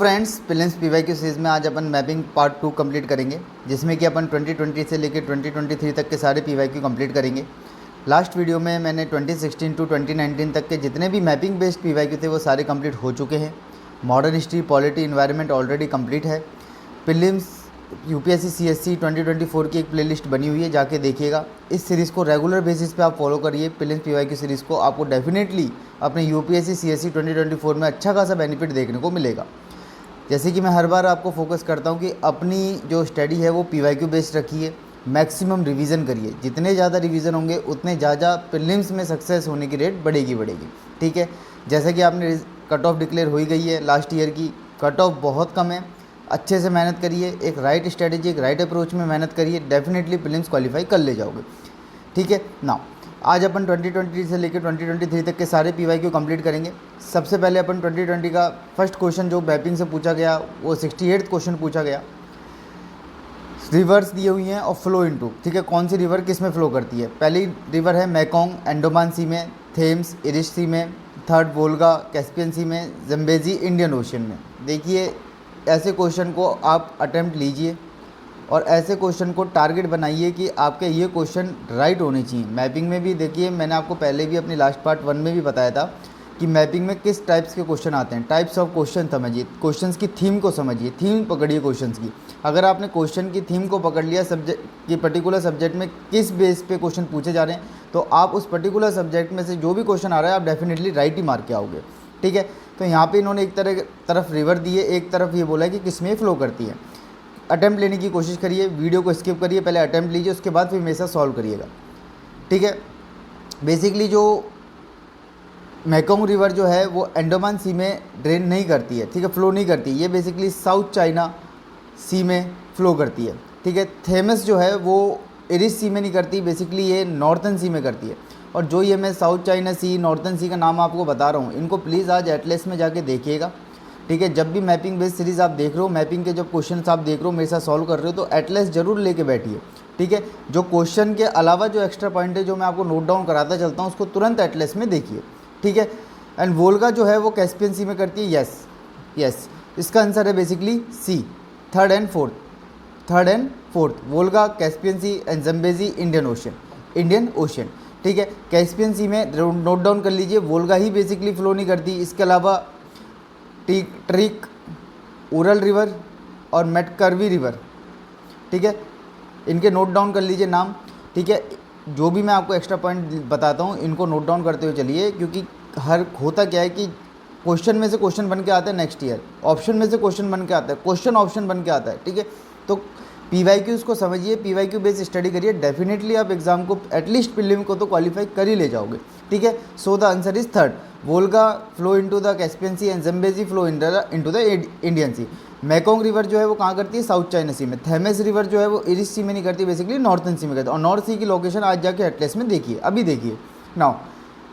Friends, prelims PYQ series में आज अपन mapping part 2 complete करेंगे, जिसमें कि अपन 2020 से लेकर 2023 तक के सारे पीवाईक्यू कंप्लीट करेंगे। लास्ट वीडियो में मैंने 2016 टू 2019 तक के जितने भी मैपिंग बेस्ड पीवाईक्यू थे वो सारे कंप्लीट हो चुके हैं। Modern history, polity, environment already complete है। प्रीलिम्स यूपीएससी सीएससी 2024 की एक प्लेलिस्ट बनी हुई है, जाके देखिएगा। इस सीरीज़ को रेगुलर बेसिस पे आप फॉलो करिए। प्रीलिम्स पीवाईक्यू सीरीज़ को आपको डेफिनेटली अपने यूपीएससी सीएससी 2024 में अच्छा खासा बेनिफिट देखने को मिलेगा। जैसे कि मैं हर बार आपको फोकस करता हूँ कि अपनी जो स्टडी है वो पीवाईक्यू बेस्ड रखिए, मैक्सिमम रिवीजन करिए। जितने ज़्यादा रिवीजन होंगे उतने ज़्यादा प्रीलिम्स में सक्सेस होने की रेट बढ़ेगी। ठीक है, जैसे कि आपने कट ऑफ डिक्लेयर हो ही गई है, लास्ट ईयर की कट ऑफ बहुत कम है। अच्छे से मेहनत करिए, एक राइट स्ट्रेटेजी, एक राइट अप्रोच में मेहनत करिए, डेफिनेटली प्रीलिम्स क्वालिफाई कर ले जाओगे। ठीक है ना, आज अपन 2020 से लेकर 2023 तक के सारे पीवाईक्यू कंप्लीट करेंगे। सबसे पहले अपन 2020 का फर्स्ट क्वेश्चन जो मैपिंग से पूछा गया वो 68 क्वेश्चन पूछा गया। रिवर्स दिए हुई हैं और फ्लो इनटू, ठीक है, कौन सी रिवर किस में फ्लो करती है। पहली रिवर है मैकोंग, अंडमान सी में, थेम्स इरिश सी में, थर्ड वोल्गा कैस्पियन सी में, जम्बेजी इंडियन ओशन में। देखिए, ऐसे क्वेश्चन को आप अटेम्प्ट लीजिए और ऐसे क्वेश्चन को टारगेट बनाइए कि आपके ये क्वेश्चन राइट होने चाहिए। मैपिंग में भी देखिए, मैंने आपको पहले भी अपनी लास्ट पार्ट 1 में भी बताया था कि मैपिंग में किस टाइप्स के क्वेश्चन आते हैं। टाइप्स ऑफ क्वेश्चन समझिए, क्वेश्चंस की थीम को समझिए, थीम पकड़िए क्वेश्चंस की। अगर आपने क्वेश्चन की थीम को पकड़ लिया, सब्जेक्ट की पर्टिकुलर सब्जेक्ट में किस बेस पे क्वेश्चन पूछे जा रहे हैं, तो आप उस पर्टिकुलर सब्जेक्ट में से जो भी क्वेश्चन आ रहा है आप डेफिनेटली राइट ही मार्क के आओगे। ठीक है, तो यहाँ पे इन्होंने एक तरफ रिवर दी है, एक तरफ ये बोला है कि किस में फ्लो करती है। अटैम्प्ट लेने की कोशिश करिए, वीडियो को स्किप करिए, पहले अटैम्प्ट लीजिए, उसके बाद फिर मेरे साथ सॉल्व करिएगा। ठीक है, बेसिकली जो मैकोंग रिवर जो है वो अंडमान सी में ड्रेन नहीं करती है, ठीक है, फ्लो नहीं करती। ये बेसिकली साउथ चाइना सी में फ्लो करती है। ठीक है, थेमस जो है वो इरिश सी में नहीं करती, बेसिकली ये नॉर्थन सी में करती है। और जो ये मैं साउथ चाइना सी, नॉर्थन सी का नाम आपको बता रहा हूँ, इनको प्लीज़ आज एटलस में जाके देखिएगा। ठीक है, जब भी मैपिंग बेस्ड सीरीज़ आप देख रहे हो, मैपिंग के जब क्वेश्चन आप देख रहे हो, मेरे साथ सॉल्व कर रहे हो, तो एटलस जरूर लेके बैठिए। ठीक है, जो क्वेश्चन के अलावा जो एक्स्ट्रा पॉइंट है जो मैं आपको नोट डाउन कराता चलता हूँ, उसको तुरंत एटलस में देखिए। ठीक है, एंड वोल्गा जो है वो कैस्पियन सी में करती है। यस, इसका आंसर है basically C, third and fourth. Volga, Caspian Sea and Zambezi Indian Ocean. ठीक है, कैस्पियन सी में नोट डाउन कर लीजिए, वोल्गा ही बेसिकली फ्लो नहीं करती। इसके अलावा ट्रिक, उरल रिवर और मेटकर्वी रिवर, ठीक है, इनके नोट डाउन कर लीजिए नाम। ठीक है, जो भी मैं आपको एक्स्ट्रा पॉइंट बताता हूँ इनको नोट डाउन करते हुए चलिए, क्योंकि हर होता क्या है कि क्वेश्चन में से क्वेश्चन बन के आता है नेक्स्ट ईयर, ऑप्शन में से क्वेश्चन बन के आता है, क्वेश्चन ऑप्शन बन के आता है। ठीक है, तो पीवाईक्यूज़ को समझिए, पीवाईक्यू बेस्ड स्टडी करिए, डेफिनेटली आप एग्जाम को एटलीस्ट प्रीलिम को तो क्वालिफाई कर ही ले जाओगे। ठीक है, so the answer is third, Volga flow into the Caspian Sea and Zambezi flow into the Indian sea. Mekong river जो है वो कहाँ करती है, साउथ चाइना सी में। थेमस रिवर जो है वो इरिश सी में नहीं करती, बेसिकली नॉर्थन सी में करती है। और नॉर्थ सी की लोकेशन आज जाके एटलस में देखिए, अभी देखिए नाउ।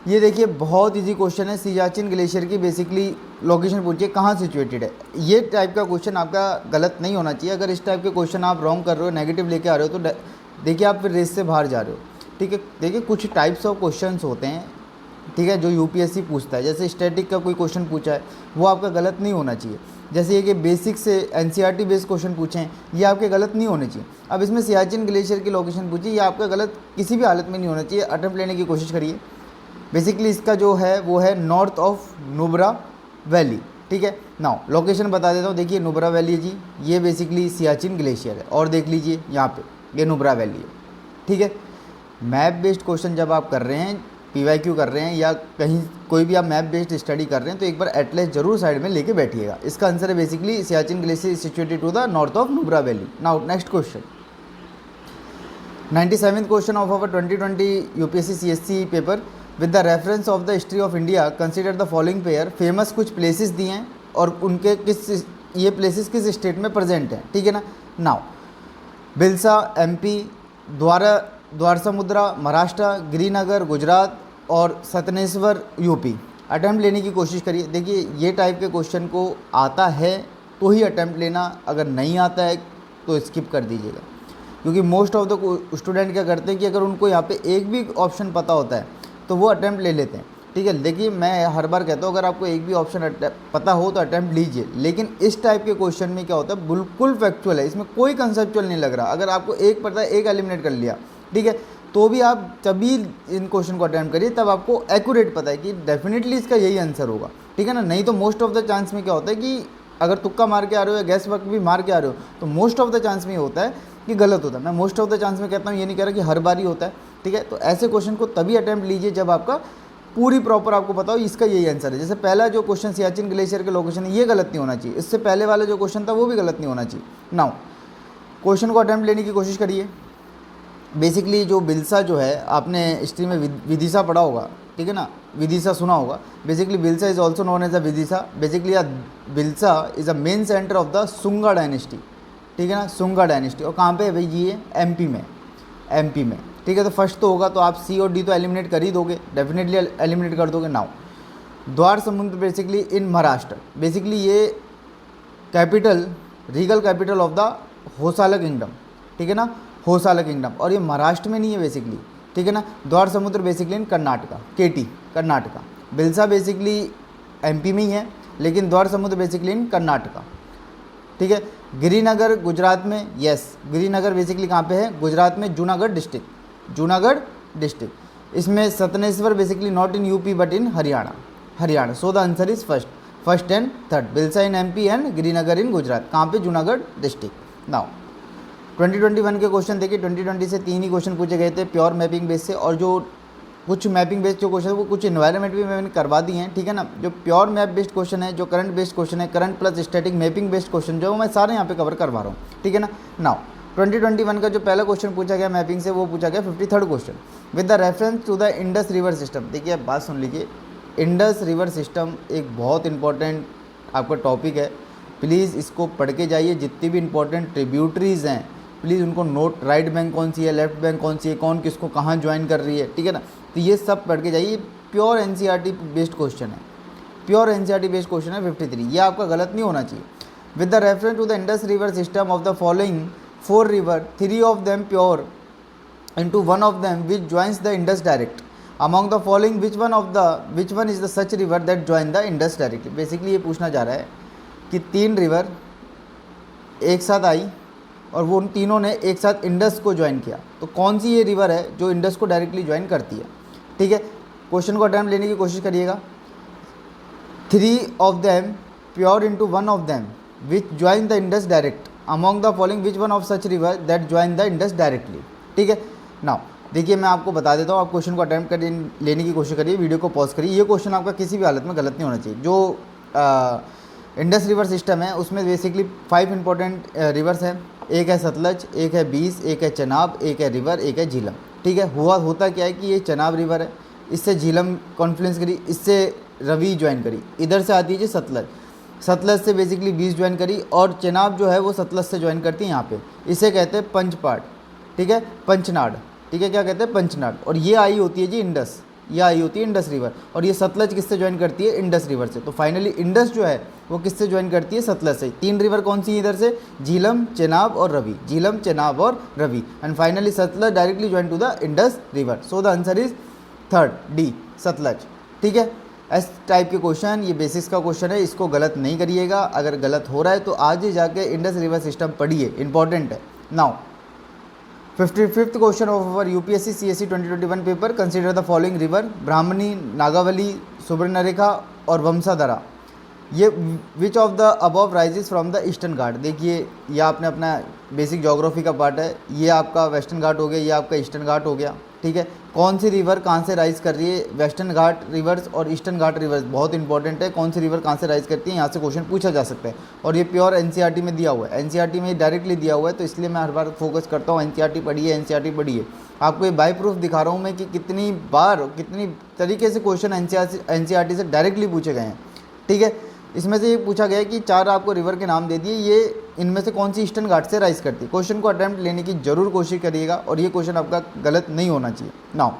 ये देखिए, बहुत इजी क्वेश्चन है, सियाचिन ग्लेशियर की बेसिकली लोकेशन पूछिए कहाँ सिचुएटेड है। ये टाइप का क्वेश्चन आपका गलत नहीं होना चाहिए। अगर इस टाइप के क्वेश्चन आप रॉन्ग कर रहे हो, नेगेटिव लेके आ रहे हो, तो देखिए आप फिर रेस से बाहर जा रहे हो। ठीक है, देखिए कुछ टाइप्स ऑफ क्वेश्चंस होते हैं, ठीक है, जो यूपीएससी पूछता है। जैसे स्टैटिक का कोई क्वेश्चन पूछा है, वो आपका गलत नहीं होना चाहिए। जैसे ये कि बेसिक से एनसीईआरटी बेस्ड क्वेश्चन पूछे हैं, ये आपके गलत नहीं होने चाहिए। अब इसमें सियाचिन ग्लेशियर की लोकेशन पूछी, ये आपका गलत किसी भी हालत में नहीं होना चाहिए। अटेम्प्ट लेने की कोशिश करिए। बेसिकली इसका जो है वो है नॉर्थ ऑफ नुब्रा वैली। ठीक है, नाउ लोकेशन बता देता हूँ। देखिए, नुब्रा वैली है जी, ये बेसिकली सियाचिन ग्लेशियर है। और देख लीजिए यहाँ पे, ये नुब्रा वैली है। ठीक है, मैप बेस्ड क्वेश्चन जब आप कर रहे हैं, पीवाईक्यू कर रहे हैं, या कहीं कोई भी आप मैप बेस्ड स्टडी कर रहे हैं, तो एक बार एटलस जरूर साइड में लेके बैठिएगा। इसका आंसर है basically Siachen glacier situated to the north of Nubra valley. Now next question, 97th question of our 2020 UPSC CSC paper with the reference of the history of India consider the following pair. Famous कुछ places दिए हैं और उनके ये places किस state में present हैं। ठीक है ना, नाउ बिलसा एमपी, द्वारसमुद्रा महाराष्ट्र, गिरिनगर गुजरात और सतनेश्वर यूपी। अटैम्प्ट लेने की कोशिश करिए। देखिए, ये टाइप के क्वेश्चन को आता है तो ही अटैम्प्ट लेना, अगर नहीं आता है तो स्किप कर दीजिएगा। क्योंकि मोस्ट ऑफ द स्टूडेंट क्या करते हैं कि अगर उनको यहाँ पे एक भी ऑप्शन पता होता है तो वो अटैम्प्ट ले लेते हैं। ठीक है। देखिए मैं हर बार कहता हूँ अगर आपको एक भी ऑप्शन पता हो तो अटैम्प्ट लीजिए, लेकिन इस टाइप के क्वेश्चन में क्या होता है बिल्कुल फैक्चुअल है, इसमें कोई कंसेप्चुअल नहीं लग रहा। अगर आपको एक पता है, एक एलिमिनेट कर लिया, ठीक है, तो भी आप तभी इन क्वेश्चन को अटैम्प्ट करिए, तब आपको एक्यूरेट पता है कि डेफिनेटली इसका यही आंसर होगा, ठीक है ना। नहीं तो मोस्ट ऑफ द चांस में क्या होता है कि अगर तुक्का मार के आ रहे हो या गैस वर्क भी मार के आ रहे हो तो मोस्ट ऑफ द चांस में होता है कि गलत होता है। मैं मोस्ट ऑफ द चांस में कहता हूँ, ये नहीं कह रहा कि हर बार ही होता है, ठीक है। तो ऐसे क्वेश्चन को तभी अटैम्प्ट लीजिए जब आपका पूरी प्रॉपर आपको पता हो इसका यही आंसर है। जैसे पहला जो क्वेश्चन सियाचिन ग्लेशियर के लोकेशन है, ये गलत नहीं होना चाहिए। इससे पहले वाला जो क्वेश्चन था वो भी गलत नहीं होना चाहिए। नाउ क्वेश्चन को अटैम्प्ट लेने की कोशिश करिए। बेसिकली जो बिल्सा जो है, आपने हिस्ट्री में विदिशा पढ़ा होगा, ठीक है ना, विदिशा सुना होगा। Basically Bilsa is also known as a Vidisha. Basically Bilsa is a main centre of the Sunga dynasty, ठीक है ना, सुंगा डायनेस्टी। और कहाँ पे है भाई ये? एमपी में, एमपी में, ठीक है। तो फर्स्ट तो होगा, तो आप सी और डी तो एलिमिनेट कर ही दोगे, डेफिनेटली एलिमिनेट कर दोगे। Now Dwarasamudra basically in Maharashtra, basically ये capital, regal capital of the Hoysala kingdom, ठीक है ना, होसाला किंगडम। और ये महाराष्ट्र में नहीं है बेसिकली, ठीक है ना। द्वार समुद्र basically in Karnataka, Katie Karnataka. बिल्सा basically MP में ही है, लेकिन द्वार समुद्र बेसिकली इन कर्नाटका, ठीक है। गिरिनगर गुजरात में, यस गिरिनगर बेसिकली कहाँ पे है? गुजरात में, जूनागढ़ डिस्ट्रिक्ट, जूनागढ़ डिस्ट्रिक्ट। इसमें Sataneshwar basically not in UP but in Haryana, Haryana. So the answer is first and third. Bilsa in MP and Girinagar in Gujarat, कहाँ पे? जूनागढ़ डिस्ट्रिक्ट। नाउ 2021 के क्वेश्चन देखिए, 2020 से 3 ही क्वेश्चन पूछे गए थे प्योर मैपिंग बेस से, और जो कुछ मैपिंग बेस्ड जो क्वेश्चन है वो कुछ इन्वायरमेंट भी मैंने करवा दी हैं, ठीक है ना। जो प्योर मैप बेस्ड क्वेश्चन है, जो करंट बेस्ड क्वेश्चन है, current plus static mapping based question जो है मैं सारे यहाँ पे कवर करवा रहा हूँ, ठीक है ना। नाउ 2021 का जो पहला क्वेश्चन पूछा गया मैपिंग से, वो पूछा गया 53rd question with the reference to the Indus river system. देखिए आप बात सुन लीजिए, इंडस रिवर सिस्टम एक बहुत इंपॉर्टेंट आपका टॉपिक है। प्लीज़ इसको पढ़ के जाइए। जितनी भी इंपॉर्टेंट ट्रिब्यूटरीज हैं प्लीज़ उनको नोट, राइट बैंक कौन सी है, लेफ्ट बैंक कौन सी है, कौन किसको कहाँ ज्वाइन कर रही है, ठीक है ना। तो ये सब पढ़ के जाइए। प्योर एनसीईआरटी बेस्ड क्वेश्चन है, प्योर एनसीईआरटी बेस्ड क्वेश्चन है 53। ये आपका गलत नहीं होना चाहिए। With the reference to the Indus river system of the following 4 river, 3 of them pure into one of them which joins the Indus direct. Among the following which one is the such river that join the Indus directly? Basically ये पूछना जा रहा है कि 3 river एक साथ आई और वो उन तीनों ने एक साथ इंडस को ज्वाइन किया, तो कौन सी ये रिवर है जो इंडस को डायरेक्टली ज्वाइन करती है, ठीक है। क्वेश्चन को अटेम्प्ट लेने की कोशिश करिएगा। 3 of them pure into 1 of them which join the Indus direct, among the following which one of such river that join the Indus directly, ठीक है। नाउ देखिए मैं आपको बता देता हूँ, आप क्वेश्चन को अटेम्प्ट कर लेने की कोशिश करिए, वीडियो को पॉज करिए। ये क्वेश्चन आपका किसी भी हालत में गलत नहीं होना चाहिए। जो इंडस रिवर सिस्टम है उसमें बेसिकली 5 इंपॉर्टेंट रिवर्स हैं। एक है सतलज, एक है बीस, एक है चनाब, एक है रिवर, एक है झीलम, ठीक है। होता क्या है कि ये चनाब रिवर है, इससे झीलम कॉन्फ्लुएंस करी, इससे रवि ज्वाइन करी, इधर से आती है जी सतलज, सतलज से बेसिकली बीस ज्वाइन करी, और चनाब जो है वो सतलज से ज्वाइन करती है यहाँ पे। इसे कहते हैं पंचपाट, ठीक है, पंचनाड, ठीक है, क्या कहते हैं? पंचनाड। और ये आई होती है जी इंडस, ये आई होती है इंडस रिवर, और ये सतलज किससे ज्वाइन करती है? इंडस रिवर से। तो फाइनली इंडस जो है वो किससे ज्वाइन करती है? सतलज से। 3 रिवर कौन सी है इधर से? झीलम, चेनाब और रवि, झीलम, चेनाब और Ravi, and finally Sutlej directly join to the Indus river. So the answer is 3rd D, Sutlej, ठीक है। इस टाइप के क्वेश्चन, ये बेसिक्स का क्वेश्चन है, इसको गलत नहीं करिएगा। अगर गलत हो रहा है तो आज ही जाके इंडस रिवर सिस्टम पढ़िए, इंपॉर्टेंट है। Now 55th question of our UPSC CSC 2021 paper, consider the following river, Brahmani, Nagavali, Subarnarekha और वंशाधरा। ये which of the above rises from the eastern ghat. देखिए ये आपने अपना बेसिक ज्योग्राफी का पार्ट है, ये आपका वेस्टर्न घाट हो गया, ये आपका ईस्टर्न घाट हो गया, ठीक है। कौन सी रिवर कहाँ से राइज कर रही है? वेस्टर्न घाट रिवर्स और ईस्टर्न घाट रिवर्स, बहुत इंपॉर्टेंट है। कौन सी रिवर कहाँ से राइज करती है, यहाँ से क्वेश्चन पूछा जा सकता है। और ये प्योर एनसीईआरटी में दिया हुआ है, एनसीईआरटी में डायरेक्टली दिया हुआ है, तो इसलिए मैं हर बार फोकस करता हूँ एनसीईआरटी पढ़िए, एनसीईआरटी पढ़िए। आपको ये बाय प्रूफ दिखा रहा हूँ मैं कि कितनी बार, कितनी तरीके से क्वेश्चन एनसीईआरटी से डायरेक्टली पूछे गए हैं, ठीक है। इसमें से ये पूछा गया है कि 4 आपको रिवर के नाम दे दिए, ये इनमें से कौन सी ईस्टर्न घाट से राइज करती है। क्वेश्चन को अटेम्प्ट लेने की जरूर कोशिश करिएगा, और ये क्वेश्चन आपका गलत नहीं होना चाहिए। नाउ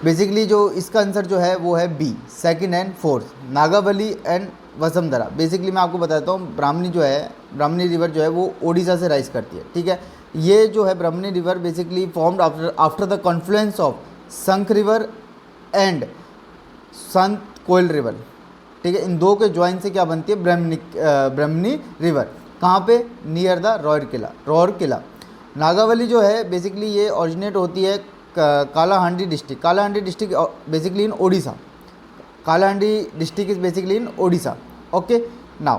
बेसिकली जो इसका आंसर जो है वो है B, 2nd and 4th, Nagavali and Vasundhara. Basically मैं आपको बताता हूँ, ब्राह्मणी जो है, ब्राह्मणी रिवर जो है वो ओडिशा से राइज करती है, ठीक है। ये जो है Brahmani river basically formed after the confluence of Sankh river and South Koel river, ठीक है। इन दो के ज्वाइन से क्या बनती है, ब्रह्मणी रिवर। कहाँ पे, नियर द रौरकिला। नागावली जो है बेसिकली ये ओरिजिनेट होती है Kalahandi district. Kalahandi district basically in Odisha. Kalahandi district is basically in Odisha. Okay, now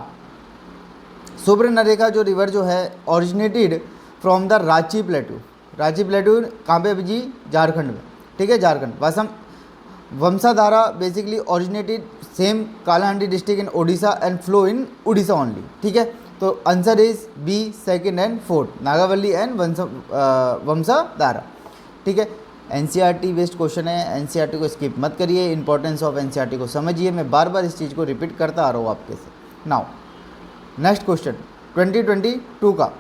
Subarnarekha जो रिवर जो है originated from the Ranchi plateau. Ranchi plateau कहाँ पे जी, झारखंड में, ठीक है, Jharkhand. Vamsadhara basically originated same Kalahandi district in Odisha and flow in Orissa only, ठीक है। तो answer is B, second and fourth, Nagavali and Vamsadhara, ठीक है। एनसीईआरटी बेस्ड क्वेश्चन है, एनसीईआरटी को स्किप मत करिए, इंपॉर्टेंस ऑफ एनसीईआरटी को समझिए। मैं बार बार इस चीज़ को रिपीट करता आ रहा हूँ आपके से। नाउ नेक्स्ट क्वेश्चन 2022 का,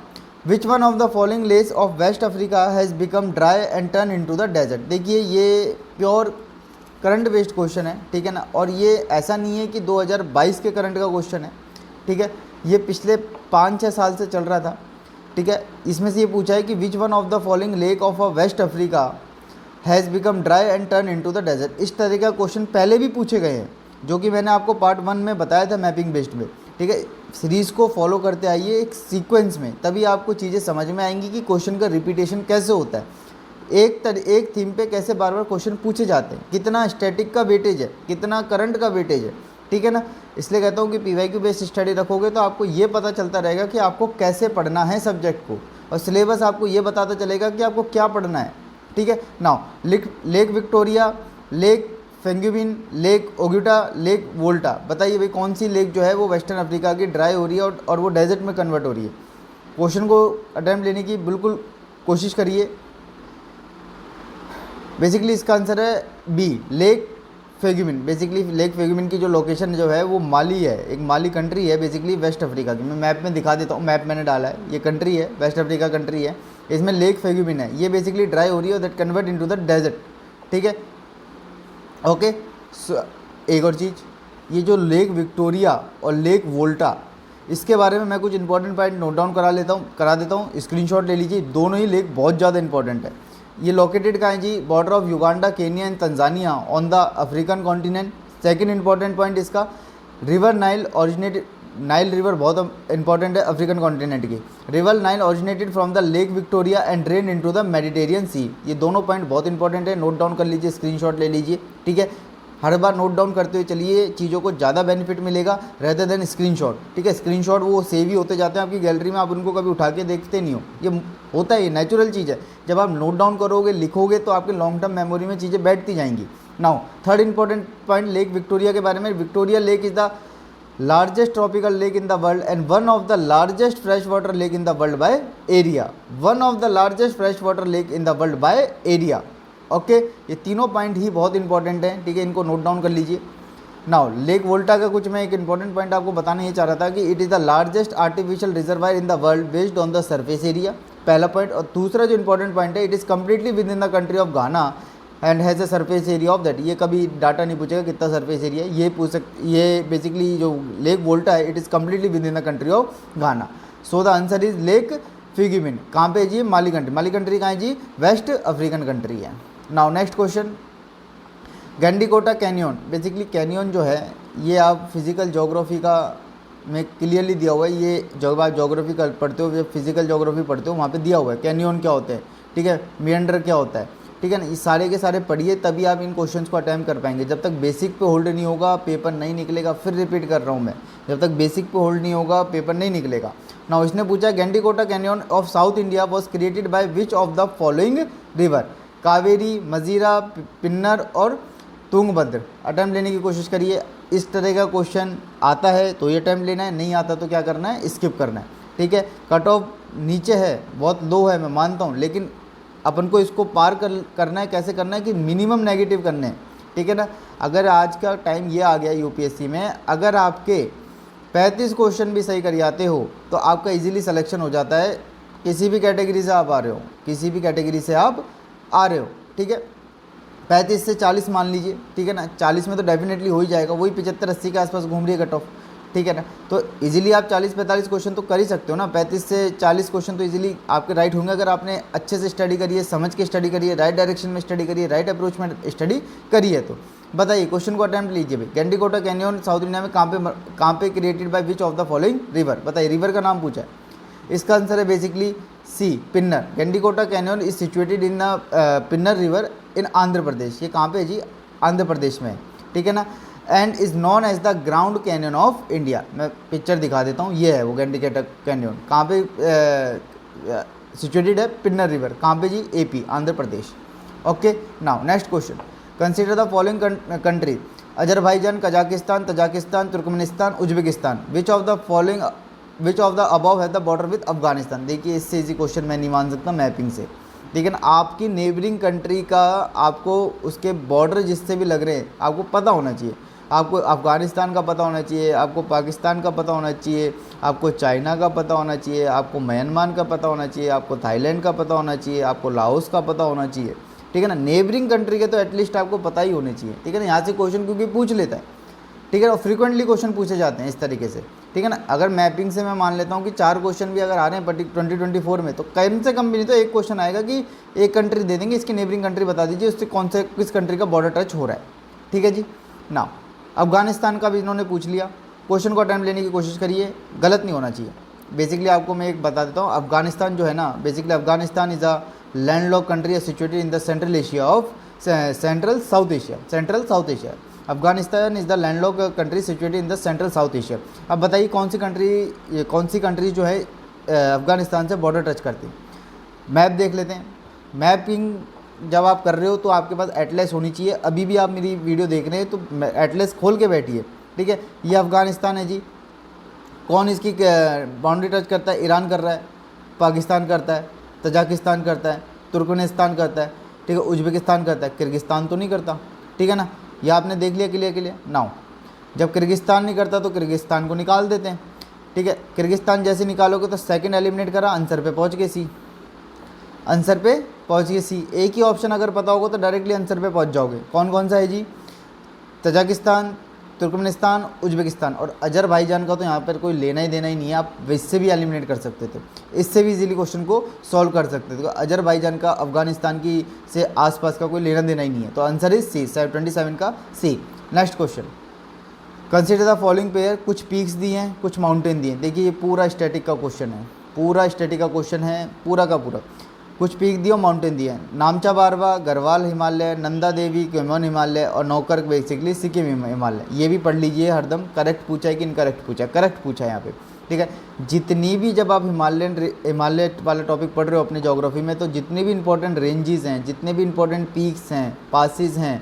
which one of the following lakes of West Africa has become dry and turn into the desert. देखिए ये प्योर करंट बेस्ड क्वेश्चन है, ठीक है ना, और ये ऐसा नहीं है कि 2022 के करंट का क्वेश्चन है, ठीक है। ये पिछले 5-6 साल से चल रहा था, ठीक है। इसमें से ये पूछा है कि which one of the following lake of a West Africa has become dry and turn into the desert. इस तरह का क्वेश्चन पहले भी पूछे गए हैं, जो कि मैंने आपको पार्ट 1 में बताया था मैपिंग बेस्ड में, ठीक है। सीरीज़ को फॉलो करते आइए एक सीक्वेंस में, तभी आपको चीज़ें समझ में आएंगी कि क्वेश्चन का रिपीटेशन कैसे होता है, एक थीम पे कैसे बार बार क्वेश्चन पूछे जाते हैं, कितना स्टैटिक का वेटेज है, कितना करंट का वेटेज है, ठीक है ना। इसलिए कहता हूँ कि पीवाईक्यू बेस्ड स्टडी रखोगे तो आपको ये पता चलता रहेगा कि आपको कैसे पढ़ना है सब्जेक्ट को, और सिलेबस आपको ये बताता चलेगा कि आपको क्या पढ़ना है, ठीक है। Now lake Victoria, lake Faguibine, lake Oguta, lake Volta, बताइए भाई कौन सी लेक जो है वो वेस्टर्न अफ्रीका की ड्राई हो रही है और वो डेजर्ट में कन्वर्ट हो रही है। क्वेश्चन को अटेम्प्ट लेने की बिल्कुल कोशिश करिए। बेसिकली इसका आंसर है बी, लेक फेगुइन। बेसिकली लेक फेगुइन की जो लोकेशन जो है वो माली है, एक माली कंट्री है बेसिकली वेस्ट अफ्रीका की। मैं मैप में दिखा देता हूँ, मैप मैंने डाला है, ये कंट्री है, वेस्ट अफ्रीका कंट्री है, इसमें लेक फेगुइन है, ये बेसिकली ड्राई हो रही है, that convert into the desert, ठीक है। ओके, एक और चीज़, ये जो लेक विक्टोरिया और लेक वोल्टा, इसके बारे में मैं कुछ इंपॉर्टेंट पॉइंट नोट डाउन करा देता हूँ, स्क्रीनशॉट ले लीजिए। दोनों ही लेक बहुत ज़्यादा इंपॉर्टेंट है। ये लोकेटेड कहाँ है जी, border of Uganda, Kenya and Tanzania on the African continent. Second important point इसका, river Nile originated, Nile river बहुत इंपॉर्टेंट है अफ्रीकन कॉन्टिनेंट की। River Nile originated from the lake Victoria and drain into the Mediterranean sea. ये दोनों point बहुत important है, note down कर लीजिए, स्क्रीनशॉट ले लीजिए, ठीक है। हर बार नोट डाउन करते हुए चलिए, चीज़ों को ज़्यादा बेनिफिट मिलेगा रेदर देन स्क्रीनशॉट, ठीक है। स्क्रीनशॉट वो सेव ही होते जाते हैं आपकी गैलरी में, आप उनको कभी उठा के देखते नहीं हो, ये होता है, ये नेचुरल चीज़ है। जब आप नोट डाउन करोगे, लिखोगे, तो आपके लॉन्ग टर्म मेमोरी में चीज़ें बैठती जाएंगी। Now third important point lake Victoria के बारे में। Victoria lake is the largest tropical lake in the world and one of the largest fresh water lake in the world by area. One of the largest fresh water lake in the world by area. Okay, ये तीनों point ही बहुत important हैं, ठीक है, इनको note down कर लीजिए। Now lake वोल्टा का कुछ मैं एक इंपॉर्टेंट पॉइंट आपको बताना ये चाह रहा था कि it is the largest artificial reservoir in the world based on the surface area, पहला पॉइंट। और दूसरा जो इंपॉर्टेंट पॉइंट है, it is completely within the country of Ghana and has a surface area of that. ये कभी data नहीं पूछेगा कितना सरफेस एरिया है, ये बेसिकली जो लेक वोल्टा है, it is completely within the country of Ghana. So the answer is lake Faguibine. कहाँ पे जी, माली कंट्री। माली कंट्री कहाँ है जी, वेस्ट अफ्रीकन कंट्री है। Now next question, Gandikota canyon. Basically canyon जो है ये आप फिजिकल जोग्राफी का में क्लियरली दिया हुआ है, ये जब आप जोग्राफी का पढ़ते हो, जब फिजिकल जोग्राफी पढ़ते हो, वहाँ पे दिया हुआ है कैनियन क्या होते हैं, ठीक है, मियंडर क्या होता है, ठीक है ना। ये सारे के सारे पढ़िए, तभी आप इन क्वेश्चंस को अटैम्प्ट कर पाएंगे। जब तक बेसिक पे होल्ड नहीं होगा पेपर नहीं निकलेगा। फिर रिपीट कर रहा हूँ मैं, जब तक बेसिक पे होल्ड नहीं होगा पेपर नहीं निकलेगा। नाउ इसने पूछा Gandikota canyon of south India was created by which of the following river, Kaveri, Manjira, Penner और तुंगभद्र। अटैम्प्ट लेने की कोशिश करिए। इस तरह का क्वेश्चन आता है तो ये अटैम्प्ट लेना है, नहीं आता तो क्या करना है, स्किप करना है, ठीक है। कट ऑफ नीचे है, बहुत लो है, मैं मानता हूँ, लेकिन अपन को इसको पार करना है। कैसे करना है कि मिनिमम नेगेटिव करने हैं, ठीक है ना। अगर आज का टाइम ये आ गया यूपीएससी में, अगर आपके 35 क्वेश्चन भी सही कर जाते हो तो आपका इजीली सिलेक्शन हो जाता है। किसी भी कैटेगरी से आप आ रहे हो, किसी भी कैटेगरी से आप आ रहे हो, ठीक है। 35 से 40 मान लीजिए, ठीक है ना। 40 में तो डेफिनेटली हो ही जाएगा, वही 75-80 के आसपास घूम रही है कट ऑफ, ठीक है ना। तो इजीली आप 40-45 क्वेश्चन तो कर ही सकते हो ना, 35 से 40 क्वेश्चन तो इजीली आपके राइट होंगे अगर आपने अच्छे से स्टडी करी है, समझ के स्टडी करी है, राइट डायरेक्शन में स्टडी करी है, राइट अप्रोच में स्टडी करी है। तो बताइए क्वेश्चन को अटेम्प्ट लीजिए भाई। गेंडीकोटा कैनियन साउथ इंडिया में कहाँ पे created by which of the following river, बताइए रिवर का नाम पूछा है। इसका आंसर है basically C, Penner. Gandikota canyon is situated in the Penner river in Andhra Pradesh. ये कहाँ पे है जी, आंध्र प्रदेश में है, ठीक है ना। And is known as the grand canyon of India. मैं पिक्चर दिखा देता हूँ, ये है वो गेंडीकोटा कैनियन। कहाँ पे सिचुएटेड है, पिन्नर रिवर, कहाँ पे जी, AP Andhra Pradesh. Okay, now next question, consider the following country, Azerbaijan, Kazakhstan, Tajikistan, Turkmenistan, Uzbekistan. Which of the above है द बॉर्डर विद अफगानिस्तान। देखिए इससे इजी क्वेश्चन मैं नहीं मान सकता मैपिंग से, ठीक है ना। आपकी नेबरिंग कंट्री का आपको उसके बॉर्डर जिससे भी लग रहे हैं आपको पता होना चाहिए। आपको अफ़गानिस्तान का पता होना चाहिए, आपको पाकिस्तान का पता होना चाहिए, आपको चाइना का पता होना चाहिए, आपको म्यांमार का पता होना चाहिए, आपको थाईलैंड का पता होना चाहिए, आपको लाओस का पता होना चाहिए, ठीक है ना। नेबरिंग कंट्री के तो एटलीस्ट आपको पता ही होने चाहिए, ठीक है ना। यहाँ से क्वेश्चन क्योंकि पूछ लेता है, ठीक है ना, फ्रीक्वेंटली क्वेश्चन पूछे जाते हैं इस तरीके से, ठीक है ना। अगर मैपिंग से मैं मान लेता हूँ कि 4 क्वेश्चन भी अगर आ रहे हैं 2024 में, तो कम से कम भी नहीं तो एक क्वेश्चन आएगा कि एक कंट्री दे देंगे, इसकी नेबरिंग कंट्री बता दीजिए, उससे कौन से किस कंट्री का बॉर्डर टच हो रहा है, ठीक है जी। ना अफगानिस्तान का भी इन्होंने पूछ लिया, क्वेश्चन को अटेम्प्ट लेने की कोशिश करिए, गलत नहीं होना चाहिए। बेसिकली आपको मैं एक बता देता हूँ, अफगानिस्तान जो है ना, basically Afghanistan is a landlock country situated in the central Asia of central south Asia. Afghanistan is the landlock country situated in the central south Asia. अब बताइए कौन सी कंट्री जो है अफगानिस्तान से बॉर्डर टच करती है। मैप देख लेते हैं। मैपिंग जब आप कर रहे हो तो आपके पास एटलस होनी चाहिए। अभी भी आप मेरी वीडियो देख रहे हैं तो एटलस खोल के बैठिए, ठीक है। ये अफगानिस्तान है जी, कौन इसकी बाउंड्री टच करता है, ईरान कर रहा है, पाकिस्तान करता है, तजाकिस्तान करता है, तुर्कमेनिस्तान करता है, ठीक है, उज्बेकिस्तान करता है, किर्गिस्तान तो नहीं करता, ठीक है ना। ये आपने देख लिया क्लियर। नाउ जब किर्गिस्तान नहीं करता तो किर्गिस्तान को निकाल देते हैं, ठीक है। किर्गिस्तान जैसे निकालोगे तो सेकंड एलिमिनेट करा, आंसर पे पहुंच गए सी, आंसर पे पहुंच गए सी। एक ही ऑप्शन अगर पता होगा तो डायरेक्टली आंसर पे पहुंच जाओगे। कौन कौन सा है जी, तजाकिस्तान, तुर्कमेनिस्तान, उज्बेकिस्तान और अजरबैजान का तो यहाँ पर कोई लेना ही देना ही नहीं है। आप इससे भी एलिमिनेट कर सकते थे, इससे भी इजीली क्वेश्चन को सॉल्व कर सकते थे। तो अजरबैजान का अफगानिस्तान की से आसपास का कोई लेना देना ही नहीं है, तो आंसर इज सी, 27 का C. Next question, consider the following pair. कुछ पीक्स दिए हैं, कुछ माउंटेन दिए हैं। देखिए ये पूरा स्टैटिक का क्वेश्चन है, पूरा का पूरा। कुछ पीक दिए और माउंटेन दिए हैं, नामचा बारवा, गढ़वाल हिमालय, नंदा देवी क्योमोन हिमालय और नौकर्क बेसिकली सिक्किम हिमालय। ये भी पढ़ लीजिए हरदम, करेक्ट पूछा है कि इनकरेक्ट पूछा है, करेक्ट पूछा है यहाँ पे, ठीक है। जितनी भी जब आप हिमालय वाला टॉपिक पढ़ रहे हो अपने ज्योग्राफी में, तो जितने भी इंपॉर्टेंट रेंजेस हैं, जितने भी इंपॉर्टेंट पीक्स हैं, पासिस हैं,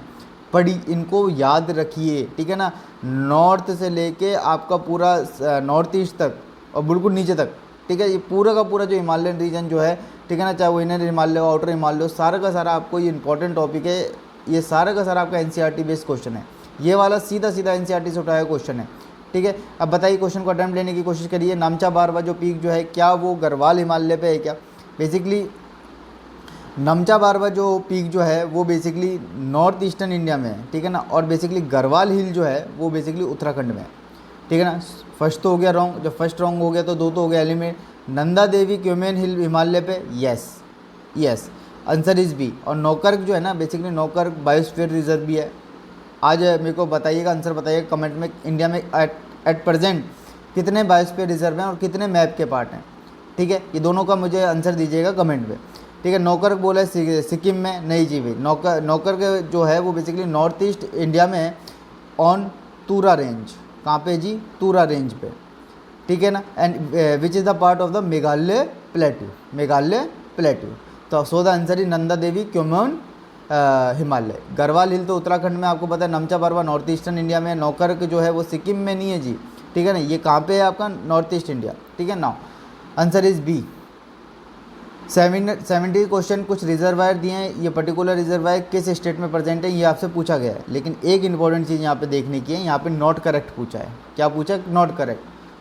पढ़ी, इनको याद रखिए, ठीक है ना। नॉर्थ से लेके आपका पूरा नॉर्थ ईस्ट तक और बिल्कुल नीचे तक, ठीक है। ये पूरा का पूरा जो हिमालयन रीजन जो है, ठीक है ना, चाहे वो इनर हिमालय हो, आउटर हिमालय हो, सारा का सारा आपको ये इंपॉर्टेंट टॉपिक है। ये सारा का सारा आपका NCERT बेस्ड क्वेश्चन है। ये वाला सीधा NCERT से उठाया क्वेश्चन है, ठीक है। अब बताइए क्वेश्चन को अटेम्प्ट लेने की कोशिश करिए। नामचा बारवा जो पीक जो है, क्या वो गढ़वाल हिमालय पे है क्या? बेसिकली नामचा बारवा जो पीक जो है वो बेसिकली नॉर्थ ईस्टर्न इंडिया में है, ठीक है ना। और बेसिकली गढ़वाल हिल जो है वो बेसिकली उत्तराखंड में है, ठीक है ना। फर्स्ट तो हो गया रॉन्ग, जब फर्स्ट रॉन्ग हो गया तो 2 तो हो गया एलिमिनेट। नंदा देवी क्योमेन हिल हिमालय पे, यस, आंसर इज बी। और नौकर्क जो है ना, बेसिकली नौकर्क बायोस्फीयर रिजर्व भी है। आज मेरे को बताइएगा, आंसर बताइएगा कमेंट में, इंडिया में एट प्रेजेंट कितने बायोस्फीयर रिजर्व हैं और कितने मैप के पार्ट हैं, ठीक है। ये दोनों का मुझे आंसर दीजिएगा कमेंट में, ठीक है। नौकर्क बोला है सिक्किम में, नहीं जी भाई, नौकर्क जो है वो बेसिकली नॉर्थ ईस्ट इंडिया में है, ऑन तूरा रेंज। कहाँ पे जी? तूरा रेंज पे, ठीक है ना। And which is the part of the Meghalaya plateau. तो so the answer is Nanda Devi Kumaon Himalaya. Garhwal hill तो उत्तराखंड में आपको पता है, नमचा बारवा नॉर्थ ईस्टर्न इंडिया में, नौकर्क जो है वो सिक्किम में नहीं है जी, ठीक है ना। ये कहाँ पे है आपका? नॉर्थ ईस्ट इंडिया, ठीक है ना। Answer is B. 70 क्वेश्चन कुछ रिजर्वायर दिए हैं, ये पर्टिकुलर रिजर्वायर किस स्टेट में प्रेजेंट है ये आपसे पूछा गया है। लेकिन एक इंपॉर्टेंट चीज़ यहाँ पे देखने की है, यहाँ पे नॉट करेक्ट पूछा है। क्या पूछा? नॉट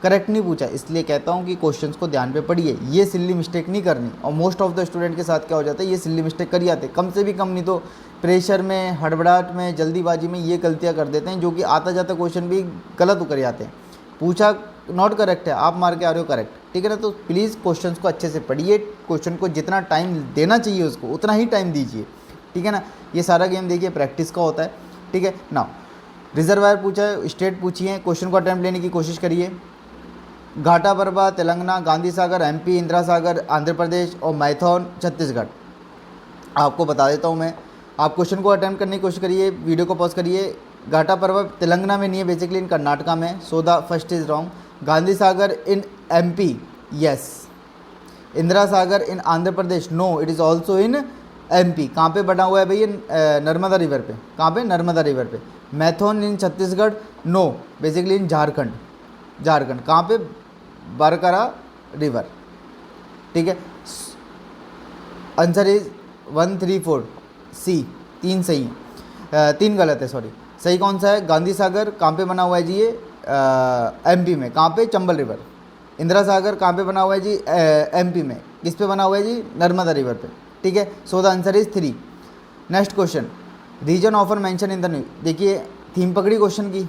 करेक्ट नहीं पूछा। इसलिए कहता हूँ कि क्वेश्चंस को ध्यान पे पढ़िए, ये सिल्ली मिस्टेक नहीं करनी। और मोस्ट ऑफ द स्टूडेंट के साथ क्या हो जाता है, ये सिल्ली मिस्टेक कर जाते, कम से भी कम नहीं तो प्रेशर में, हड़बड़ाहट में, जल्दीबाजी में ये गलतियाँ कर देते हैं, जो कि आता जाता क्वेश्चन भी गलत कर जाते हैं, पूछा नॉट करेक्ट है, आप मार के आ रहे हो करेक्ट, ठीक है ना। तो प्लीज़ क्वेश्चंस को अच्छे से पढ़िए, क्वेश्चन को जितना टाइम देना चाहिए उसको उतना ही टाइम दीजिए, ठीक है ना। ये सारा गेम देखिए प्रैक्टिस का होता है, ठीक है ना। रिजर्वायर पूछा है, स्टेट पूछी है, क्वेश्चन को अटैम्प्ट लेने की कोशिश करिए। घाटा बरबा तेलंगाना, गांधी सागर एमपी, इंदिरा सागर आंध्र प्रदेश और मैथॉन छत्तीसगढ़। आपको बता देता हूँ मैं, आप क्वेश्चन को अटैम्प्ट करने की कोशिश करिए, वीडियो को पॉज करिए। घाटा पर्वत तेलंगाना में नहीं है, बेसिकली इन कर्नाटका में, so the first is wrong. Gandhi Sagar in MP, yes. Indira Sagar in Andhra Pradesh, no, it is also in MP. कहाँ पे बना हुआ है भैया? नर्मदा रिवर पे। कहाँ पे? नर्मदा रिवर पे। मैथॉन इन छत्तीसगढ़, नो, बेसिकली इन झारखंड। झारखंड कहाँ पे? बरकरा रिवर, ठीक है। आंसर इज 1 3 4 सी, 3 सही है, 3 गलत है, सॉरी। सही कौन सा है? गांधी सागर कहाँ पे बना हुआ है जी? ये एमपी में। कहाँ पे? चंबल रिवर। इंदिरा सागर कहाँ पे बना हुआ है जी? एमपी में। किस पे बना हुआ है जी? नर्मदा रिवर पे, ठीक है। So the answer is 3। Next question, region offer mention in the news. देखिए थीम पकड़ी क्वेश्चन की,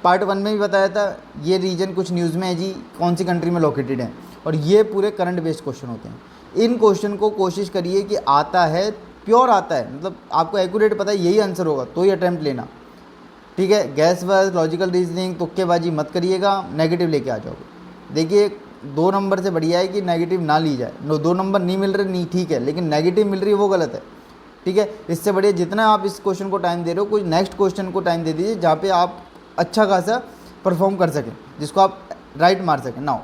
पार्ट 1 में भी बताया था, ये रीजन कुछ न्यूज़ में है जी, कौन सी कंट्री में लोकेटेड है, और ये पूरे करंट बेस्ड क्वेश्चन होते हैं। इन क्वेश्चन को कोशिश करिए कि आता है, प्योर आता है, मतलब आपको एक्यूरेट पता है यही आंसर होगा तो ही अटैम्प्ट लेना, ठीक है। गैस वर्स, लॉजिकल रीजनिंग, तुक्केबाजी मत करिएगा, नेगेटिव लेके आ जाओगे। देखिए 2 नंबर से बढ़िया है कि नेगेटिव ना ली जाए। 2 नंबर नहीं मिल रहे नहीं, ठीक है, लेकिन नेगेटिव मिल रही है वो गलत है, ठीक है। इससे बढ़िया जितना आप इस क्वेश्चन को टाइम दे रहे हो, कोई नेक्स्ट क्वेश्चन को टाइम दे दीजिए जहाँ पे आप अच्छा खासा परफॉर्म कर सकें, जिसको आप राइट मार सकें। Now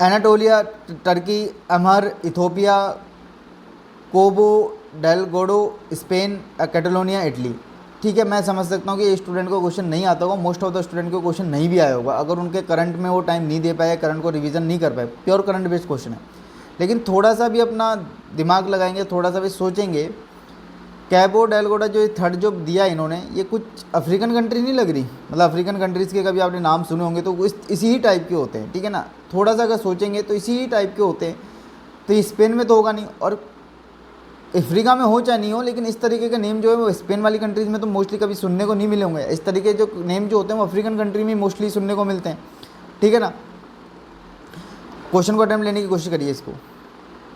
Anatolia Turkey, Amhara Ethiopia, Cabo Delgado Spain, Catalonia Italy, ठीक है। मैं समझ सकता हूँ कि स्टूडेंट को क्वेश्चन नहीं आता होगा, मोस्ट ऑफ द स्टूडेंट को क्वेश्चन नहीं भी आया होगा, अगर उनके करंट में वो टाइम नहीं दे पाए, करंट को रिवीजन नहीं कर पाए। प्योर करंट बेस्ड क्वेश्चन है, लेकिन थोड़ा सा भी अपना दिमाग लगाएंगे, थोड़ा सा भी सोचेंगे। कैबो डेलगोडा जो थर्ड जो दिया इन्होंने, ये कुछ अफ्रीकन कंट्री नहीं लग रही, मतलब अफ्रीकन कंट्रीज़ के कभी आपने नाम सुने होंगे तो इसी ही टाइप के होते हैं, ठीक है ना। थोड़ा सा अगर सोचेंगे तो इसी ही टाइप के होते हैं, तो स्पेन में तो होगा नहीं, और अफ्रीका में हो चाहे नहीं हो, लेकिन इस तरीके के नेम जो है वो स्पेन वाली कंट्रीज़ में तो मोस्टली कभी सुनने को नहीं मिले होंगे। इस तरीके जो नेम जो होते हैं वो अफ्रीकन कंट्री में मोस्टली सुनने को मिलते हैं, ठीक है ना। क्वेश्चन को अटेम्प्ट लेने की कोशिश करिए इसको।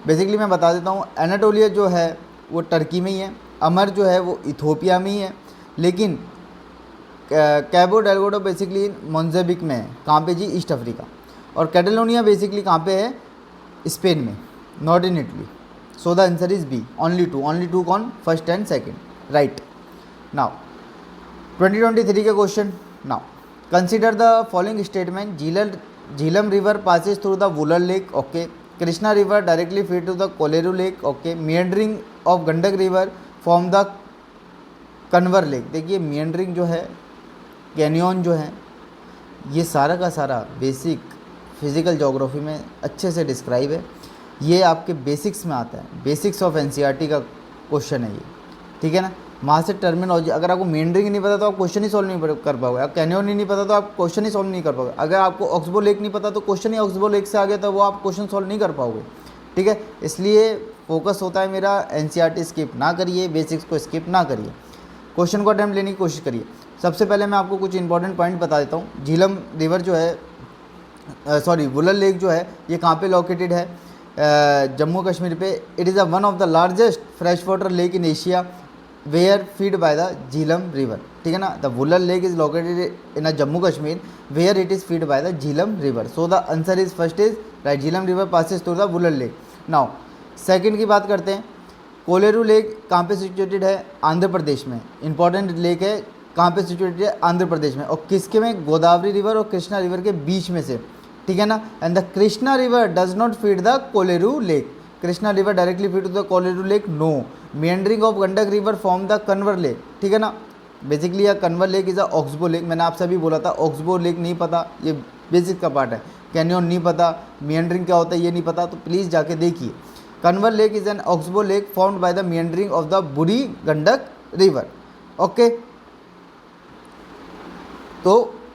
बेसिकली मैं बता देता हूँ, एनाटोलिया जो है वो टर्की में ही है, अमर जो है वो इथोपिया में ही है, लेकिन कैबो डेलगोडो बेसिकली मोज़ेम्बिक में है। कहाँ पे जी? East Africa. और कैटलोनिया बेसिकली कहाँ पे है? स्पेन में, not in Italy. So the answer is B, only two कौन? First and second, right. Now 2023 के क्वेश्चन। Now consider the following statement, Jhelum river passes through the Wular lake, okay. Krishna river directly feed to the Kolleru lake, okay. Meandering of Gandak river form the Kanwar lake. देखिए meandering जो है, canyon जो है, ये सारा का सारा बेसिक फिजिकल ज्योग्राफी में अच्छे से डिस्क्राइब है। ये आपके बेसिक्स में आता है, बेसिक्स ऑफ एनसीईआरटी का क्वेश्चन है ये, ठीक है ना। वहाँ से टर्मिनोलॉजी, अगर आपको मेंडरिंग नहीं पता तो आप क्वेश्चन ही सॉल्व नहीं कर पाओगे, आप कैनियन ही नहीं पता तो आप क्वेश्चन ही सॉल्व नहीं कर पाओगे, अगर आपको ऑक्सबो लेक नहीं पता तो क्वेश्चन ही ऑक्सबो लेक से आ गया तो वो आप क्वेश्चन सॉल्व नहीं कर पाओगे, ठीक है। इसलिए फोकस होता है मेरा, एनसीईआरटी स्किप ना करिए, बेसिक्स को स्किप ना करिए, क्वेश्चन को अटेम्प्ट लेने की कोशिश करिए। सबसे पहले मैं आपको कुछ इंपॉर्टेंट पॉइंट बता देता हूँ। झीलम रिवर जो है, वुलर लेक जो है, ये कहाँ पे लोकेटेड है? जम्मू कश्मीर पे। It is one of the largest fresh water lake in Asia where feed by the Jhelum river, ठीक है ना। The Wular lake is located in a Jammu Kashmir where it is feed by the Jhelum river. So the answer is first is right, Jhelum river passes through the Wular lake. Now second की बात करते हैं, Kolleru lake कहाँ पे situated है? आंध्र प्रदेश में। इंपॉर्टेंट लेक है, कहाँ पे सिचुएटेड है? आंध्र प्रदेश में। और किसके में? गोदावरी रिवर और कृष्णा रिवर के बीच में से, ठीक है ना। And the Krishna river does not feed the Kolleru lake. Krishna river directly feed to the Kolleru lake, no. Meandering of Gandak river form the Kanwar lake, ठीक है ना। बेसिकली यह Kanwar lake is a oxbow lake. मैंने आपसे अभी बोला था ऑक्सबो लेक नहीं पता, ये बेसिक का पार्ट है। कैनियन नहीं पता, मियंडरिंग क्या होता है ये नहीं पता, तो प्लीज़ जाके देखिए। Kanwar lake is an oxbow lake formed by the meandering of the Burhi Gandak river, okay. तो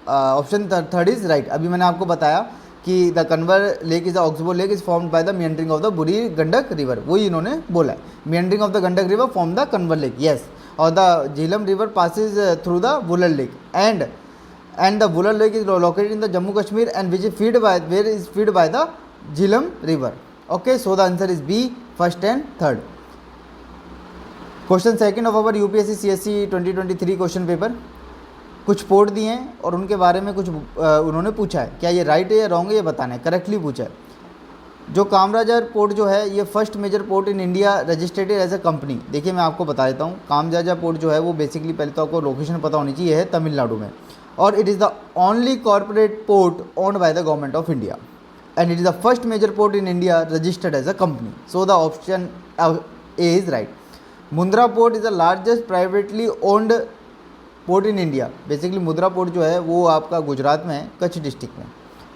ऑप्शन थर्ड इज राइट। अभी मैंने आपको बताया कि the Kanwar lake is the oxbow lake is formed by the meandering of the Burhi Gandak river, वही इन्होंने बोला है। Meandering of the Gandak river form the Kanwar lake, yes. और the Jhelum river passes through the Wular lake and and the Vular Lake is located in the Jammu Kashmir and which is feed by where is feed by the Jhelum river. Okay, so the answer is B, first and third. Question second of our UPSC CSC 2023 question paper. कुछ port दिए हैं और उनके बारे में कुछ उन्होंने पूछा है, क्या ये राइट है या रॉन्ग है ये बताना है, करेक्टली पूछा है। जो कामराजार पोर्ट जो है ये first major port in India registered as a company. देखिए मैं आपको बता देता हूँ, कामराजार पोर्ट जो है वो बेसिकली पहले तो आपको लोकेशन पता होनी चाहिए, है तमिलनाडु में, और it is the only corporate port owned by the government of India and it is the first major port in India registered as a company. So the option A is right. Mundra port is the largest privately owned port in India. Basically Mundra port जो है वो आपका गुजरात में है, Kutch district में,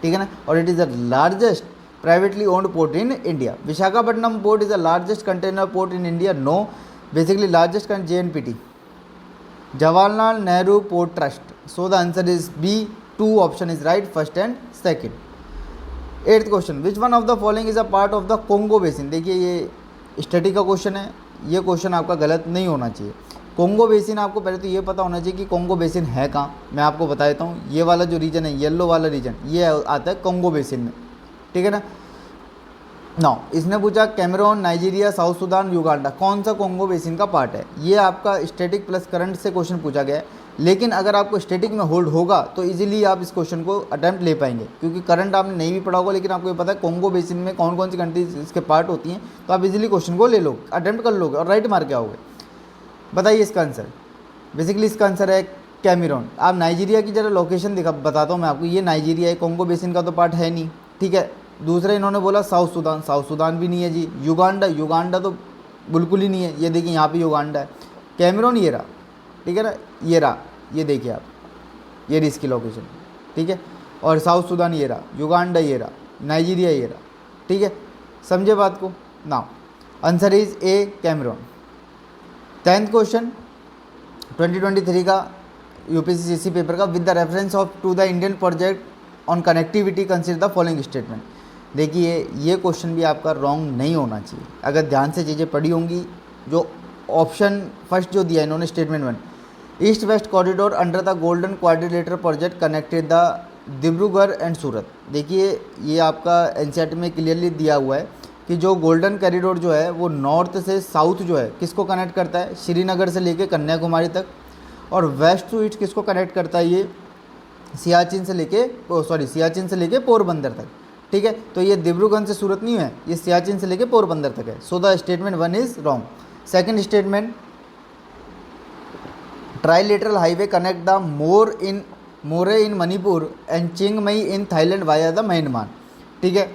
ठीक है ना, और it is the largest privately owned port in India. Visakhapatnam port is the largest container port in India, no, basically largest JNPT। Jawaharlal Nehru port trust. So the answer is B, 2 option is right, first and second. 8th question, which one of the following is a part of the Congo basin. देखिए ये study का question है, ये question आपका गलत नहीं होना चाहिए। कोंगो बेसिन, आपको पहले तो ये पता होना चाहिए कि कोंगो बेसिन है कहाँ। मैं आपको बता देता हूँ, ये वाला जो रीजन है, येलो वाला रीजन, ये आता है कोंगो बेसिन में, ठीक है ना। नौ, इसने पूछा Cameroon, Nigeria, South Sudan, Uganda कौन सा कोंगो बेसिन का पार्ट है। ये आपका स्टैटिक प्लस करंट से क्वेश्चन पूछा गया है, लेकिन अगर आपको स्टैटिक में होल्ड होगा तो इजीली आप इस क्वेश्चन को अटेम्प्ट ले पाएंगे, क्योंकि करंट आपने नहीं भी पढ़ा होगा, लेकिन आपको ये पता है कोंगो बेसिन में कौन कौन सी कंट्रीज इसके पार्ट होती हैं, तो आप इजीली क्वेश्चन को ले लो, अटेम्प्ट कर लोगे और राइट मार्क आओगे। बताइए इसका आंसर। बेसिकली इसका आंसर है कैमरून। आप नाइजीरिया की जरा लोकेशन बताता हूँ मैं आपको, ये नाइजीरिया है, कोंगो बेसिन का तो पार्ट है नहीं, ठीक है। दूसरा इन्होंने बोला साउथ सुडान, साउथ सुडान भी नहीं है जी। युगांडा, युगांडा तो बिल्कुल ही नहीं है, ये देखिए यहाँ पे युगांडा है। कैमरून ये रहा, ठीक है ना, ये रहा, ये देखिए आप, ये रही इसकी लोकेशन, ठीक है। और साउथ सुडान ये रहा, युगांडा ये रहा, नाइजीरिया ये रहा, ठीक है, समझे बात को। Now answer is A, Cameroon. 10th question 2023 का यूपीएससी पेपर का, with the reference of to the Indian project on connectivity consider the following statement. देखिए ये क्वेश्चन भी आपका रॉन्ग नहीं होना चाहिए, अगर ध्यान से चीज़ें पढ़ी होंगी। जो ऑप्शन फर्स्ट जो दिया इन्होंने, statement 1, east west corridor under the golden quadrilateral project connected the Dibrugarh and Surat. देखिए ये आपका एनसीईआरटी में क्लियरली दिया हुआ है कि जो गोल्डन कॉरिडोर जो है वो नॉर्थ से साउथ जो है किसको कनेक्ट करता है, श्रीनगर से लेके कन्याकुमारी तक, और वेस्ट टू ईस्ट किसको कनेक्ट करता है, ये सियाचिन से लेके पोरबंदर तक, ठीक है। तो ये डिब्रूगढ़ से सूरत नहीं है, ये सियाचिन से लेके पोरबंदर तक है। So the statement 1 is wrong. Second statement, trilateral highway connect the Moreh in Manipur and Chiang Mai in Thailand via the Myanmar, ठीक है,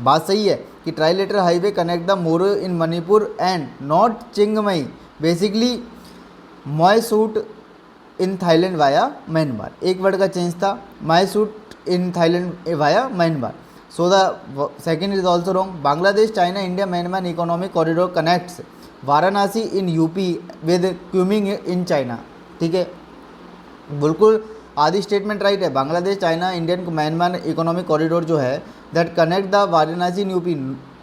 बात सही है कि trilateral highway connect the Moreh in Manipur and not Chiang Mai, basically Mae Sot in Thailand via Myanmar, एक word का change था, Mae Sot in Thailand via Myanmar. So the second is also wrong. Bangladesh, China, India, Myanmar economic corridor connects Varanasi in UP with Kunming in China, ठीक है, बिल्कुल आधी statement right है। Bangladesh, China, Indian Myanmar economic corridor जो है that connect the Varanasi in UP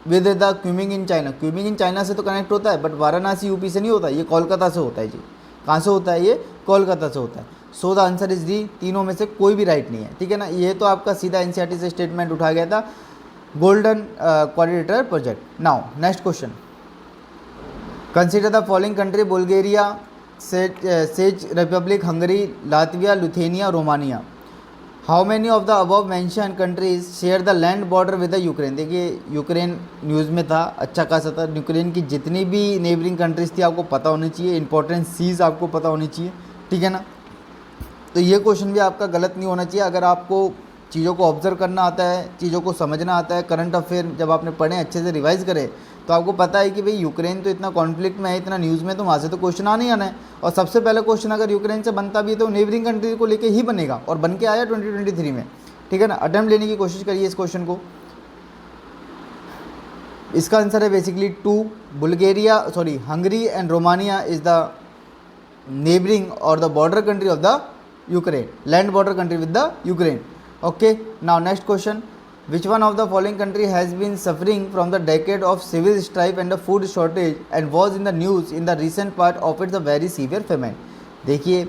with the Kunming in China. Kunming in China से तो connect होता है, बट वाराणसी यूपी से नहीं होता, ये कोलकाता से होता है जी। कहाँ से होता है, ये कोलकाता से होता है। So the answer is D, तीनों में से कोई भी राइट नहीं है, ठीक है ना। ये तो आपका सीधा एनसीईआरटी से स्टेटमेंट उठा गया था, golden quadrilateral project. Now next question, consider the following country, Bulgaria, चेक Republic, Hungary, Latvia, Lithuania, Romania. How many of the above mention countries share the land border with the Ukraine. देखिए Ukraine news में था, अच्छा खासा था। Ukraine की जितनी भी नेबरिंग कंट्रीज थी आपको पता होनी चाहिए, इंपॉर्टेंट सीज आपको पता होनी चाहिए, ठीक है ना। तो ये क्वेश्चन भी आपका गलत नहीं होना चाहिए। अगर आपको चीज़ों को ऑब्जर्व करना आता है, चीज़ों को समझना आता है, करंट अफेयर जब आपने पढ़े, अच्छे से रिवाइज करें, तो आपको पता है कि भाई यूक्रेन तो इतना कॉन्फ्लिक्ट में है, इतना न्यूज़ में, तो वहाँ से तो क्वेश्चन आने ही आना है। और सबसे पहला क्वेश्चन अगर यूक्रेन से बनता भी है तो नेबरिंग कंट्री को लेके ही बनेगा, और बन के आया 2023 में, ठीक है ना। अटेम्प्ट लेने की कोशिश करिए इस क्वेश्चन को। इसका आंसर है basically 2, Hungary and Romania is the neighbouring और the border country of the Ukraine, land border country with the Ukraine. Okay, now next question, which one of the following country has been suffering from the decade of civil strife and a food shortage and was in the news in the recent part of its a very severe famine। देखिए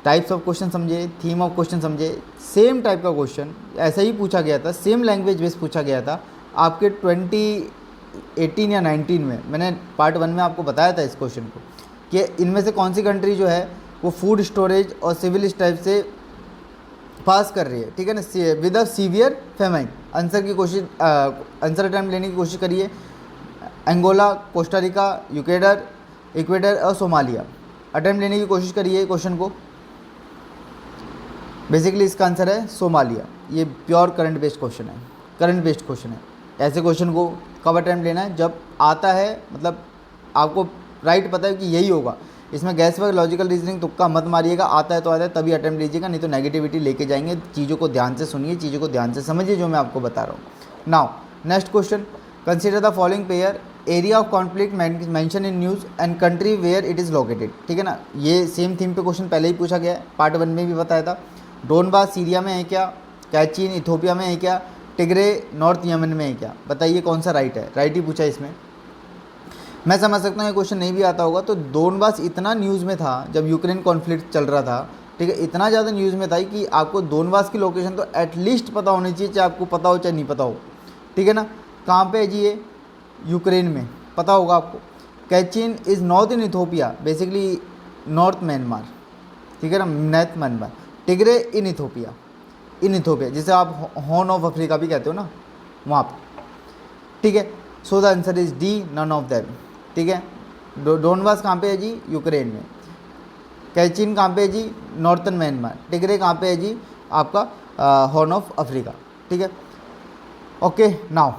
types of question समझे, theme of question समझे। Same type का question ऐसा ही पूछा गया था, same language base पूछा गया था आपके 2018 या 19 में। मैंने पार्ट 1 में आपको बताया था इस क्वेश्चन को कि इनमें से कौन सी कंट्री जो है वो फूड स्टोरेज और सिविल टाइप से पास कर रही है, ठीक है ना, with a severe famine. Answer की कोशिश, आंसर अटैम्प्ट लेने की कोशिश करिए। अंगोला, कोस्टारिका, इक्वेडर और सोमालिया। अटैम्प्ट लेने की कोशिश करिए क्वेश्चन को। बेसिकली इसका आंसर है सोमालिया। ये प्योर करंट बेस्ड क्वेश्चन है, करंट बेस्ड क्वेश्चन है। ऐसे क्वेश्चन को कब अटैम्प्ट लेना है, जब आता है, मतलब आपको राइट पता है कि यही होगा। इसमें गैस वर्क, लॉजिकल रीजनिंग तुक्का मत मारिएगा, आता है तो आता है तभी अटैम्प्ट लीजिएगा, नहीं तो नेगेटिविटी लेके जाएंगे। चीज़ों को ध्यान से सुनिए, चीज़ों को ध्यान से समझिए जो मैं आपको बता रहा हूँ। Now next question, consider the following pair, area of conflict mention in news and country where it is located, ठीक है ना। ये सेम थीम पे क्वेश्चन पहले ही पूछा गया है, पार्ट 1 में भी बताया था। डोनबास सीरिया में है क्या, कैचीन इथोपिया में है क्या, टिग्रे नॉर्थ यमन में है क्या, बताइए कौन सा राइट है। राइट ही पूछा इसमें। मैं समझ सकता हूँ ये क्वेश्चन नहीं भी आता होगा। तो डोनबास इतना न्यूज़ में था जब यूक्रेन कॉन्फ्लिक्ट चल रहा था, ठीक है, इतना ज़्यादा न्यूज़ में था कि आपको डोनबास की लोकेशन तो एटलीस्ट पता होनी चाहिए, चाहे आपको पता हो चाहे नहीं पता हो, ठीक है ना। कहाँ पे है जी ये, यूक्रेन में, पता होगा आपको। Kachin is north in Ethiopia, basically north Myanmar, ठीक है ना, नॉर्थ म्यांमार। टिग्रे इन इथोपिया, जिसे आप हॉर्न ऑफ अफ्रीका भी कहते हो ना, वहाँ पर, ठीक है। So the answer is D, none of them, ठीक है। डोनबास कहाँ पे है जी, यूक्रेन में। कैचिन कहाँ पे है जी, नॉर्थन म्यांमार। टिग्रे कहाँ पे है जी, आपका हॉर्न ऑफ अफ्रीका, ठीक है। ओके, नाउ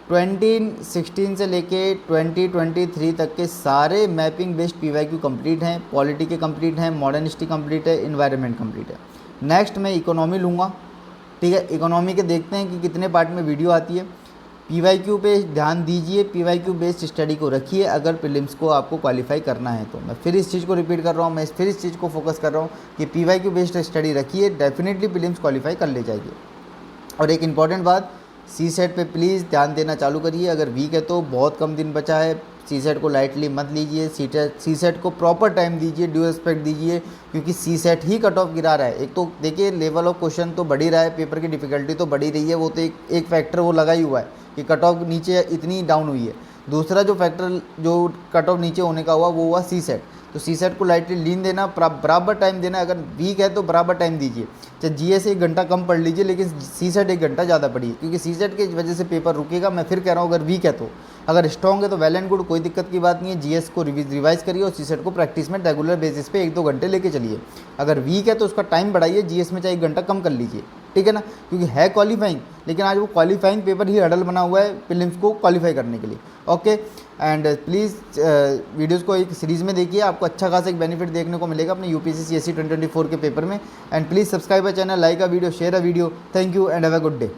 2016 से लेके 2023 तक के सारे मैपिंग बेस्ड पीवाईक्यू कंप्लीट हैं, पॉलिटी के कंप्लीट हैं, मॉडर्न हिस्ट्री कंप्लीट है, इन्वायरमेंट कंप्लीट है। नेक्स्ट मैं इकोनॉमी लूँगा, ठीक है। इकोनॉमी के देखते हैं कि कितने पार्ट में वीडियो आती है। पीवाईक्यू पे ध्यान दीजिए, पीवाईक्यू बेस्ड स्टडी को रखिए अगर प्रीलिम्स को आपको क्वालिफाई करना है तो। मैं फिर इस चीज़ को रिपीट कर रहा हूँ, मैं फिर इस चीज़ को फोकस कर रहा हूँ कि पीवाईक्यू बेस्ड स्टडी रखिए, डेफिनेटली प्रीलिम्स क्वालिफाई कर ले जाएगी। और एक इंपॉर्टेंट बात, सी सेट पे प्लीज़ ध्यान देना चालू करिए। अगर वीक है तो बहुत कम दिन बचा है, सी सेट को लाइटली मत लीजिए। सी सेट को प्रॉपर टाइम दीजिए, ड्यू रिस्पेक्ट दीजिए, क्योंकि सी सेट ही कट ऑफ गिरा रहा है। एक तो देखिए लेवल ऑफ क्वेश्चन तो बढ़ ही रहा है, पेपर की डिफिकल्टी तो बढ़ ही रही है, वो तो एक फैक्टर वो लगा ही हुआ है कि कट ऑफ नीचे इतनी डाउन हुई है। दूसरा जो फैक्टर जो कट ऑफ नीचे होने का हुआ वो हुआ सी सेट। तो सी सेट को लाइटली लीन देना, बराबर टाइम देना। अगर वीक है तो बराबर टाइम दीजिए, चाहे जीएस 1 घंटा कम पढ़ लीजिए लेकिन सी सेट 1 घंटा ज़्यादा पढ़िए, क्योंकि सी सेट की वजह से पेपर रुकेगा। मैं फिर कह रहा हूँ, अगर वीक है तो, अगर स्ट्रॉन्ग है तो वेल एंड गुड, कोई दिक्कत की बात नहीं है। जीएस को रिवाइज करिए और सी सेट को प्रैक्टिस में रेगुलर बेसिस पे 1-2 घंटे लेके चलिए। अगर वीक है तो उसका टाइम बढ़ाइए, जीएस में चाहे 1 घंटा कम कर लीजिए, ठीक है ना, क्योंकि है क्वालिफाइंग, लेकिन आज वो क्वालिफाइंग पेपर ही हडल बना हुआ है प्रीलिम्स को क्वालिफाई करने के लिए। ओके, एंड प्लीज़ वीडियोज़ को एक सीरीज़ में देखिए, आपको अच्छा खासा एक बेनिफिट देखने को मिलेगा अपने यूपीएससी सीएससी 2024 के पेपर में। And please subscribe a channel, like a video, share a video. Thank you and have a good day.